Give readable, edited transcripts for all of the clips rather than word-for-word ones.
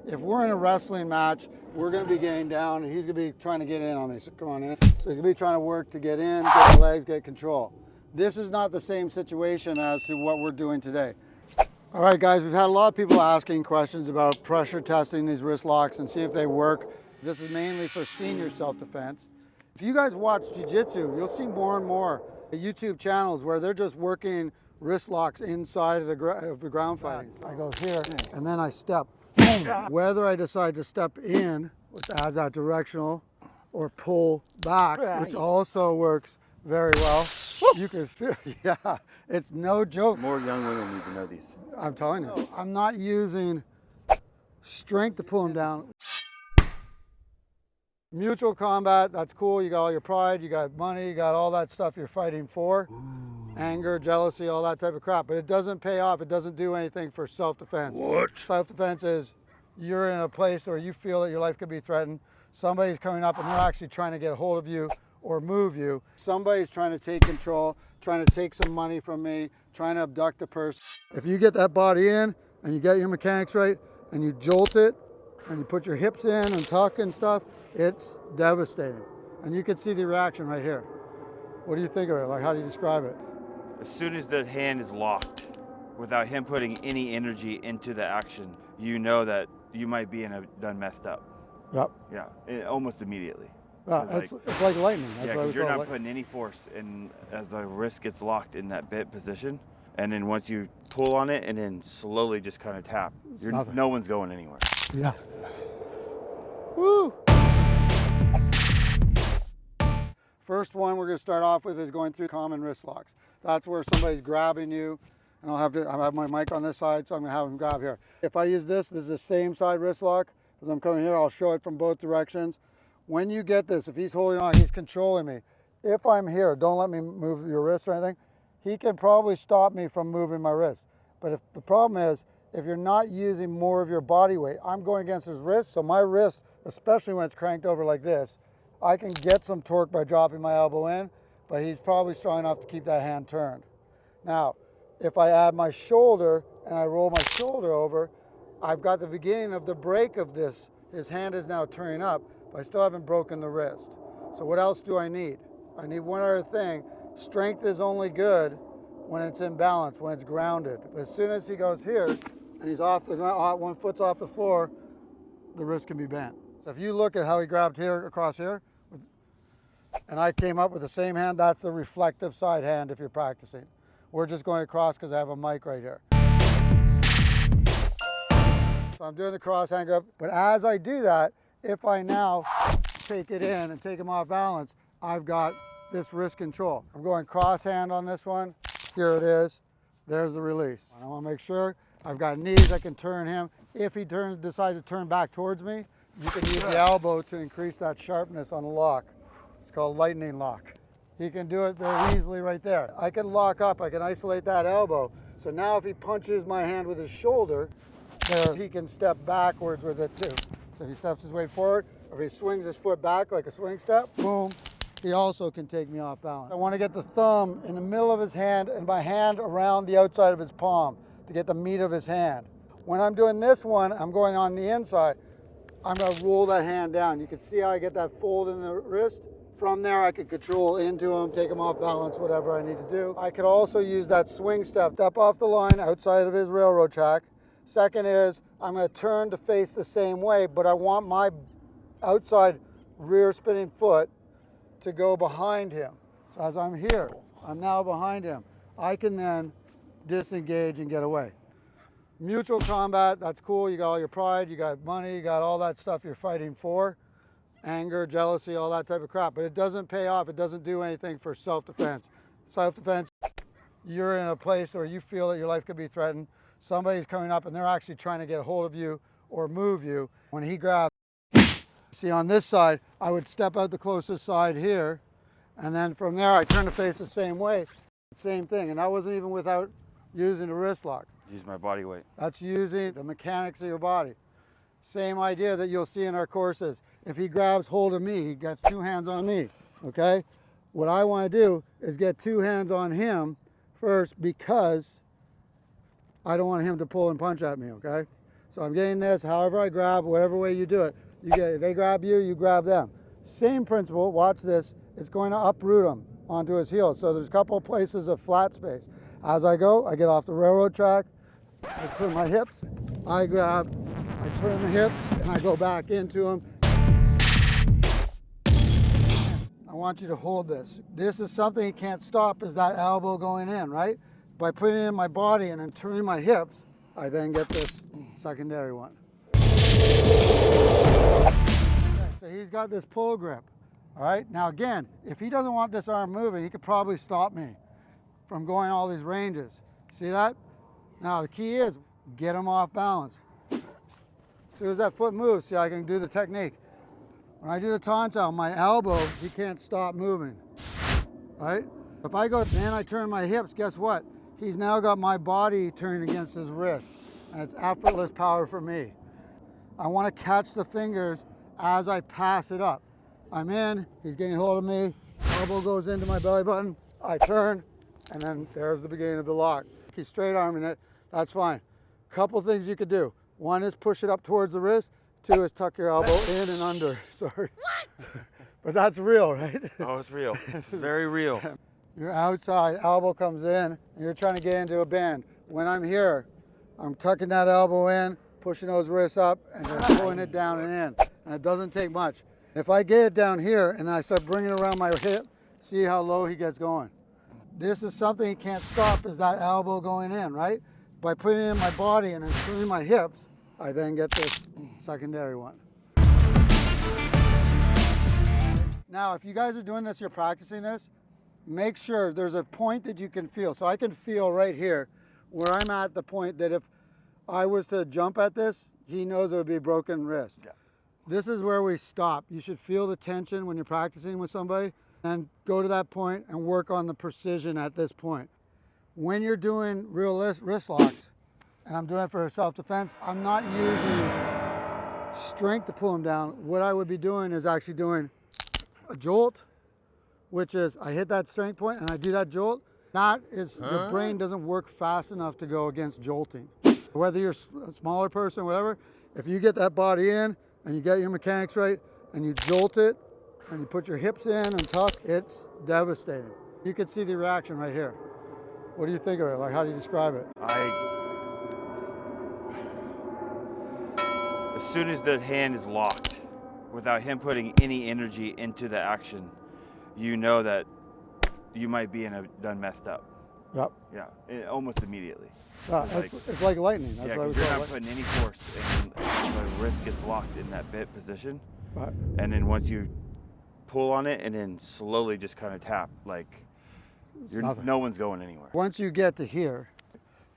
If we're in a wrestling match, we're going to be getting down and he's going to be trying to get in on me. So come on in. So he's going to be trying to work to get in, get the legs, get control. This is not the same situation as to what we're doing today. All right, guys, we've had a lot of people asking questions about pressure testing these wrist locks and see if they work. This is mainly for senior self-defense. If you guys watch jiu-jitsu, you'll see more and more YouTube channels where they're just working wrist locks inside of the ground fighting. I go here and then I step. Boom. Whether I decide to step in, which adds that directional, or pull back, which also works very well. You can feel, yeah, it's no joke. More young women need to know these. I'm telling you, I'm not using strength to pull them down. Mutual combat, that's cool. You got all your pride, you got money, you got all that stuff you're fighting for. Anger, jealousy, all that type of crap. But it doesn't pay off. It doesn't do anything for self-defense. What? Self-defense is you're in a place where you feel that your life could be threatened. Somebody's coming up and they're actually trying to get a hold of you or move you. Somebody's trying to take control, trying to take some money from me, trying to abduct a person. If you get that body in and you get your mechanics right and you jolt it and you put your hips in and tuck and stuff, it's devastating. And you can see the reaction right here. What do you think of it? Like, how do you describe it? As soon as the hand is locked, without him putting any energy into the action, you know that you might be done messed up. Yep. Yeah, almost immediately. It's like lightning. That's Yeah, why because we you're call not it putting any force in as the wrist gets locked in that bent position. And then once you pull on it and then slowly just kind of tap, no one's going anywhere. Yeah. Woo! First one we're going to start off with is going through common wrist locks. That's where somebody's grabbing you, and I have my mic on this side, so I'm going to have him grab here. If I use this is the same side wrist lock. As I'm coming here, I'll show it from both directions. When you get this, if he's holding on, he's controlling me. If I'm here, don't let me move your wrist or anything. He can probably stop me from moving my wrist. But if the problem is, if you're not using more of your body weight, I'm going against his wrist, so my wrist, especially when it's cranked over like this, I can get some torque by dropping my elbow in, but he's probably strong enough to keep that hand turned. Now, if I add my shoulder and I roll my shoulder over, I've got the beginning of the break of this. His hand is now turning up, but I still haven't broken the wrist. So what else do I need? I need one other thing. Strength is only good when it's in balance, when it's grounded. As soon as he goes here and he's off the ground, one foot's off the floor, the wrist can be bent. So if you look at how he grabbed here, across here, and I came up with the same hand, that's the reflective side hand if you're practicing. We're just going across because I have a mic right here. So I'm doing the cross hand grab, but as I do that, if I now take it in and take him off balance, I've got this wrist control. I'm going cross hand on this one. Here it is. There's the release. I want to make sure I've got knees. I can turn him. If he decides to turn back towards me, you can use the elbow to increase that sharpness on the lock. It's called lightning lock. He can do it very easily right there. I can lock up. I can isolate that elbow. So now if he punches my hand with his shoulder, there he can step backwards with it too. So if he steps his weight forward, or if he swings his foot back like a swing step, boom, he also can take me off balance. I want to get the thumb in the middle of his hand and my hand around the outside of his palm to get the meat of his hand. When I'm doing this one, I'm going on the inside. I'm going to roll that hand down. You can see how I get that fold in the wrist. From there, I could control into him, take him off balance, whatever I need to do. I could also use that swing step off the line outside of his railroad track. Second is, I'm going to turn to face the same way, but I want my outside rear spinning foot to go behind him. So as I'm here, I'm now behind him. I can then disengage and get away. Mutual combat, that's cool. You got all your pride, you got money, you got all that stuff you're fighting for. Anger, jealousy, all that type of crap. But it doesn't pay off. It doesn't do anything for self-defense. Self-defense, you're in a place where you feel that your life could be threatened. Somebody's coming up and they're actually trying to get a hold of you or move you. When he grabs, see on this side, I would step out the closest side here. And then from there, I turn to face the same way. Same thing. And that wasn't even without using a wrist lock. Use my body weight. That's using the mechanics of your body. Same idea that you'll see in our courses. If he grabs hold of me, he gets two hands on me, okay? What I want to do is get two hands on him first because I don't want him to pull and punch at me, okay? So I'm getting this, however I grab, whatever way you do it. They grab you, you grab them. Same principle, watch this, it's going to uproot him onto his heels. So there's a couple of places of flat space. As I go, I get off the railroad track, I turn my hips, I grab, I turn the hips, and I go back into him. I want you to hold this. This is something you can't stop, is that elbow going in, right? By putting it in my body and then turning my hips, I then get this secondary one. So he's got this pull grip, all right? Now again, if he doesn't want this arm moving, he could probably stop me from going all these ranges. See that? Now the key is, get him off balance. As soon as that foot moves, see, I can do the technique. When I do the taunt out, my elbow, he can't stop moving, right? If I go, then I turn my hips, guess what? He's now got my body turned against his wrist, and it's effortless power for me. I want to catch the fingers as I pass it up. I'm in, he's getting hold of me, elbow goes into my belly button, I turn, and then there's the beginning of the lock. He's straight arming it, that's fine. Couple things you could do. One is push it up towards the wrist, two is tuck your elbow in and under, sorry. But that's real, right? Oh, it's real, very real. You're outside, elbow comes in, and you're trying to get into a band. When I'm here, I'm tucking that elbow in, pushing those wrists up, and just pulling it down and in. And it doesn't take much. If I get it down here, and I start bringing it around my hip, see how low he gets going. This is something he can't stop, is that elbow going in, right? By putting it in my body and then turning my hips, I then get this secondary one. Now, if you guys are doing this, you're practicing this, make sure there's a point that you can feel. So I can feel right here where I'm at the point that if I was to jump at this, he knows it would be a broken wrist. Yeah. This is where we stop. You should feel the tension when you're practicing with somebody and go to that point and work on the precision at this point. When you're doing real wrist locks, and I'm doing it for self-defense, I'm not using strength to pull him down. What I would be doing is actually doing a jolt, which is I hit that strength point and I do that jolt. That is, your brain doesn't work fast enough to go against jolting. Whether you're a smaller person or whatever, if you get that body in and you get your mechanics right and you jolt it and you put your hips in and tuck, it's devastating. You can see the reaction right here. What do you think of it? Like, how do you describe it? As soon as the hand is locked, without him putting any energy into the action, you know that you might be done messed up. Yep. Yeah, almost immediately. It's like lightning. That's yeah, because you're not putting any force, and the wrist gets locked in that bit position. Right. And then once you pull on it and then slowly just kind of tap, like no one's going anywhere. Once you get to here,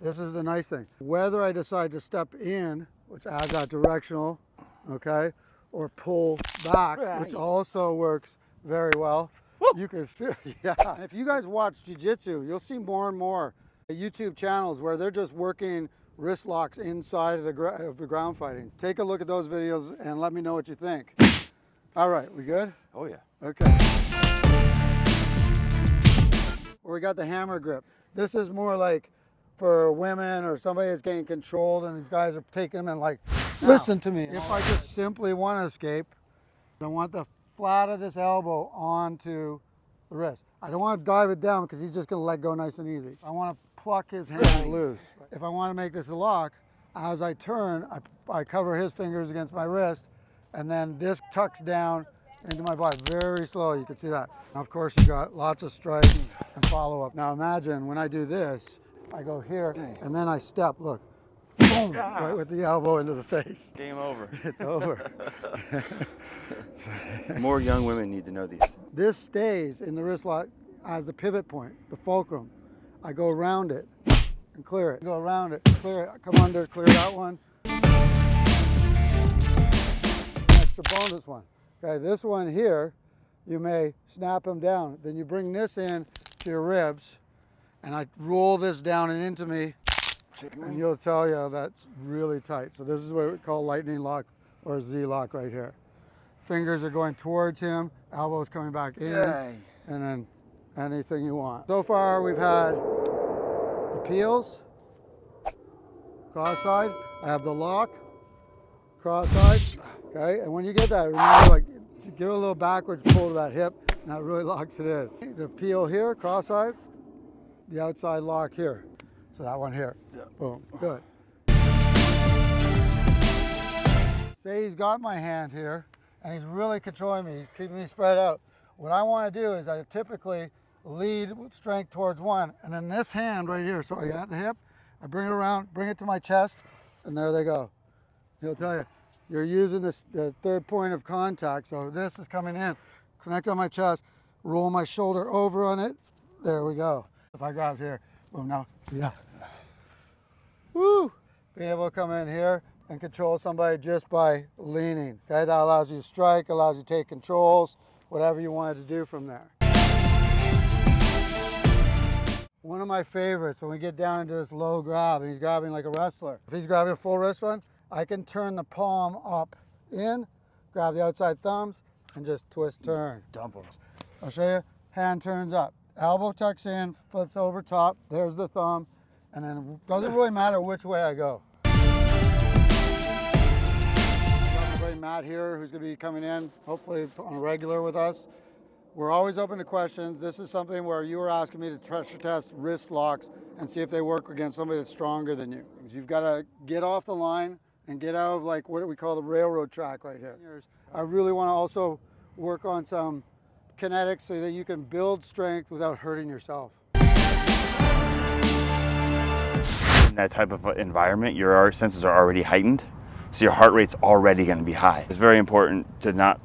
this is the nice thing. Whether I decide to step in, which adds that directional, okay, or pull back, which also works very well. Woo! You can feel, yeah. If you guys watch jiu-jitsu, you'll see more and more YouTube channels where they're just working wrist locks inside of the ground fighting. Take a look at those videos and let me know what you think. All right, we good? Oh yeah. Okay. We got the hammer grip. This is more like for women or somebody that's getting controlled and these guys are taking them and like, listen to me. If I just simply want to escape, I want the flat of this elbow onto the wrist. I don't want to dive it down because he's just going to let go nice and easy. I want to pluck his hand loose. If I want to make this a lock, as I turn, I cover his fingers against my wrist, and then this tucks down into my body very slowly. You can see that. And of course, you got lots of strike and follow up. Now imagine when I do this, I go here and then I step, look, boom, right with the elbow into the face. Game over. It's over. More young women need to know these. This stays in the wrist lock as the pivot point, the fulcrum. I go around it and clear it. Go around it, clear it, come under, clear that one. Extra bonus one. Okay, this one here, you may snap them down. Then you bring this in to your ribs, and I roll this down and into me, and you'll tell you that's really tight. So this is what we call lightning lock or Z lock right here. Fingers are going towards him, elbows coming back in, and then anything you want. So far we've had the peels, cross side, I have the lock, cross side, okay? And when you get that, remember, like, give it a little backwards pull to that hip, and that really locks it in. The peel here, cross side, the outside lock here. So that one here, boom, good. Say he's got my hand here, and he's really controlling me, he's keeping me spread out. What I want to do is I typically lead with strength towards one, and then this hand right here, so I got the hip, I bring it around, bring it to my chest, and there they go. He'll tell you, you're using the third point of contact, so this is coming in, connect on my chest, roll my shoulder over on it, there we go. If I grab here, boom, now, yeah. Woo! Being able to come in here and control somebody just by leaning, okay? That allows you to strike, allows you to take controls, whatever you wanted to do from there. One of my favorites when we get down into this low grab and he's grabbing like a wrestler. If he's grabbing a full wrist one, I can turn the palm up in, grab the outside thumbs, and just twist, turn. Dump them. I'll show you. Hand turns up. Elbow tucks in, flips over top. There's the thumb. And then it doesn't really matter which way I go. Got my buddy Matt here who's going to be coming in, hopefully on a regular with us. We're always open to questions. This is something where you were asking me to pressure test wrist locks and see if they work against somebody that's stronger than you. Because you've got to get off the line and get out of like what we call the railroad track right here. I really want to also work on some kinetics so that you can build strength without hurting yourself. In that type of environment, your senses are already heightened, so your heart rate's already going to be high. It's very important to not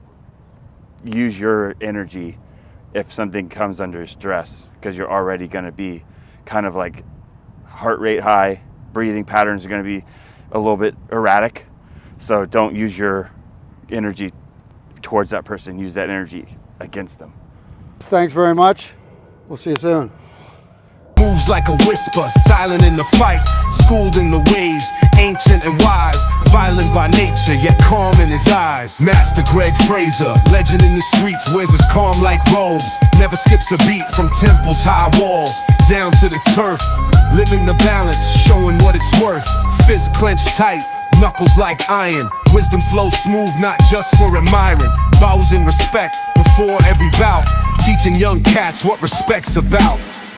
use your energy if something comes under stress, because you're already going to be kind of like heart rate high, breathing patterns are going to be a little bit erratic. So don't use your energy towards that person, use that energy against them. Thanks very much. We'll see you soon. Moves like a whisper, silent in the fight, schooled in the ways, ancient and wise, violent by nature, yet calm in his eyes. Master Fraser, legend in the streets, wears his calm like robes, never skips a beat from temple's high walls, down to the turf, living the balance, showing what it's worth, fist clenched tight, knuckles like iron, wisdom flows smooth, not just for admiring, bows in respect before every bout, teaching young cats what respect's about.